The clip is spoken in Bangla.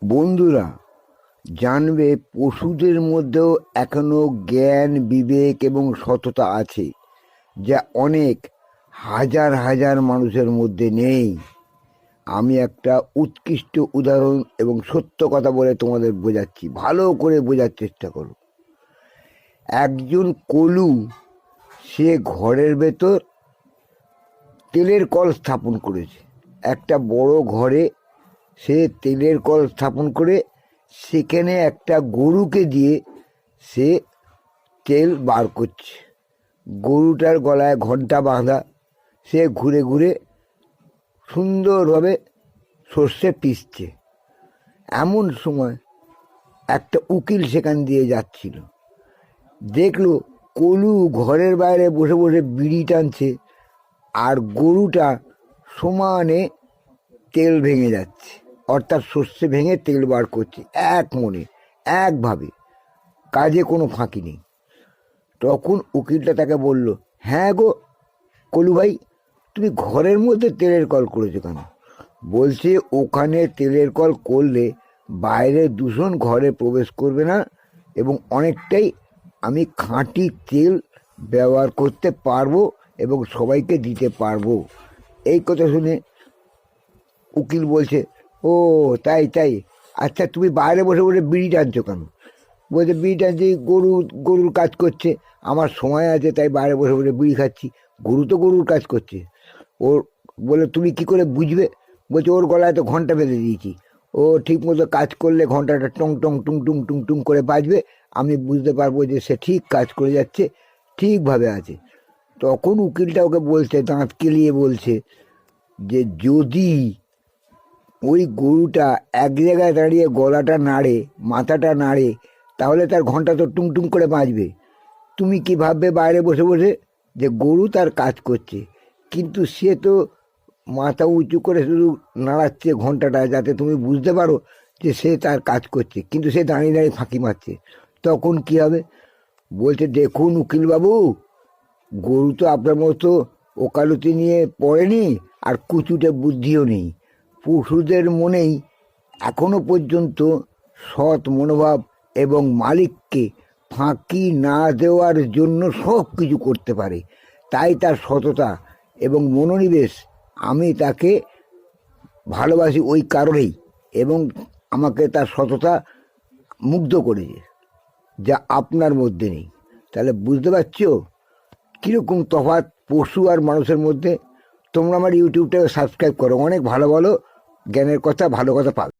বন্ধুরা জানবে, পশুদের মধ্যেও এখনো জ্ঞান, বিবেক এবং সততা আছে, যা অনেক হাজার হাজার মানুষের মধ্যে নেই। আমি একটা উৎকৃষ্ট উদাহরণ এবং সত্য কথা বলে তোমাদের বোঝাচ্ছি, ভালো করে বোঝার চেষ্টা করো। একজন কলু, সে ঘরের ভেতর তেলের কল স্থাপন করেছে। একটা বড় ঘরে সে তেলের কল স্থাপন করে সেখানে একটা গরুকে দিয়ে সে তেল বার করছে। গরুটার গলায় ঘণ্টা বাঁধা, সে ঘুরে ঘুরে সুন্দরভাবে সর্ষে পিষছে। এমন সময় একটা উকিল সেখান দিয়ে যাচ্ছিল, দেখলো কলু ঘরের বাইরে বসে বসে বিড়ি টানছে আর গরুটা সমানে তেল ভেঙে যাচ্ছে, অর্থাৎ সর্ষে ভেঙে তেল বার করছে এক মনে, একভাবে, কাজে কোনো ফাঁকি নেই। তখন উকিলটা তাকে বলল, হ্যাঁ গো কলু ভাই, তুমি ঘরের মধ্যে তেলের কল করেছো কেন? বলছে, ওখানে তেলের কল করলে বাইরে দূষণ ঘরে প্রবেশ করবে না এবং অনেকটাই আমি খাঁটি তেল ব্যবহার করতে পারবো এবং সবাইকে দিতে পারবো। এই কথা শুনে উকিল বলছে, ও তাই তাই, আচ্ছা তুমি বাইরে বসে বসে বিড়ি টানছো কেন? বলছে, বিড়ি টানছি, গরুর কাজ করছে, আমার সময় আছে তাই বাইরে বসে বসে বিড়ি খাচ্ছি। গরু তো গরুর কাজ করছে। ওর বলে, তুমি কি করে বুঝবে? বলছে, ওর গলায় তো ঘন্টা বেঁধে দিয়েছি, ও ঠিক মতো কাজ করলে ঘন্টাটা টং টং টুং টুং টুং টুং করে বাজবে, আমি বুঝতে পারবো যে সে ঠিক কাজ করে যাচ্ছে, ঠিকভাবে আছে। তখন উকিলটা ওকে বলছে, দাঁত কেলিয়ে বলছে যে যদি ওই গরুটা এক জায়গায় দাঁড়িয়ে গলাটা নাড়ে, মাথাটা নাড়ে, তাহলে তার ঘন্টা তো টুং টুং করে বাজবে। তুমি কি ভাববে বাইরে বসে বসে যে গরু তার কাজ করছে, কিন্তু সে তো মাথা উঁচু করে শুধু নাড়াচ্ছে ঘন্টাটা, যাতে তুমি বুঝতে পারো যে সে তার কাজ করছে, কিন্তু সে দাঁড়িয়ে দাঁড়িয়ে ফাঁকি মারছে। তখন কি হবে? বলছে, দেখুন উকিলবাবু, গরু তো আপনার মতো ওকালতি নিয়ে পড়েনি আর কুচুটে বুদ্ধিও নেই। পশুদের মনেই এখনো পর্যন্ত সৎ মনোভাব এবং মালিককে ফাঁকি না দেওয়ার জন্য সব কিছু করতে পারে। তাই তার সততা এবং মনোনিবেশ, আমি তাকে ভালোবাসি ওই কারণেই, এবং আমাকে তার সততা মুগ্ধ করেছে, যা আপনার মধ্যে নেই। তাহলে বুঝতে পারছো কীরকম তফাৎ পশু আর মানুষের মধ্যে? তোমরা আমার ইউটিউবটাকে সাবস্ক্রাইব করো, অনেক ভালো ভালো জ্ঞানের কথা, ভালো কথা পাবে।